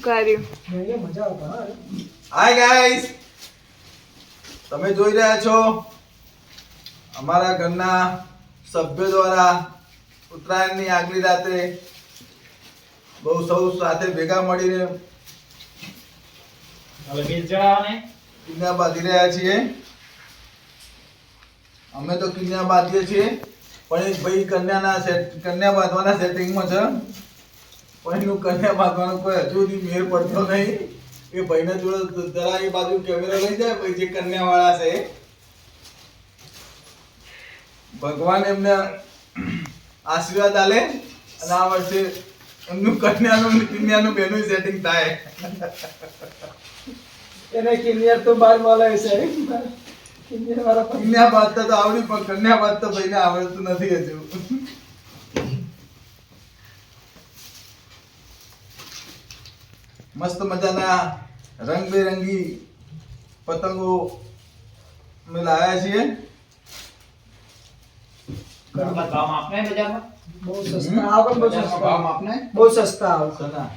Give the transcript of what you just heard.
કર્યું. મજા આવતા. હાય ગાઈસ, તમે જોઈ રહ્યા છો અમારા ઘરના સભ્યો દ્વારા ઉત્તરાયણની આગલી રાતે બહુ સૌ સાથે ભેગા મળીને કિન્યા બાંધી રહ્યા છીએ. અમે તો કિન્યા બાંધીએ છીએ, પણ એક ભાઈ કન્યા બાંધવાના સેટિંગમાં છે, પણ એનું કન્યા બાંધવાનો કોઈ હજુ સુધી મેળ પડતો નહીં. એ ભાઈને જોડે જરા એ બાજુ કેમેરા લઈ જાય, ભાઈ જે કન્યા વાળા છે ભગવાન એમને આશીર્વાદ આલે અને આ વર્ષે એમનું કન્યાનું બેનું સેટિંગ થાય. એને કિનિયર તો બાર મળે છે. કિનિયર વાળા કન્યા બાંધતા તો આવડી, પણ કન્યા બાંધતા ભાઈને આવડતું નથી હજુ. મસ્ત મજાના રંગબેરંગી પતંગો અમે લાવ્યા છીએ. બહુ સસ્તા આવે, બહુ સસ્તા આવે. સના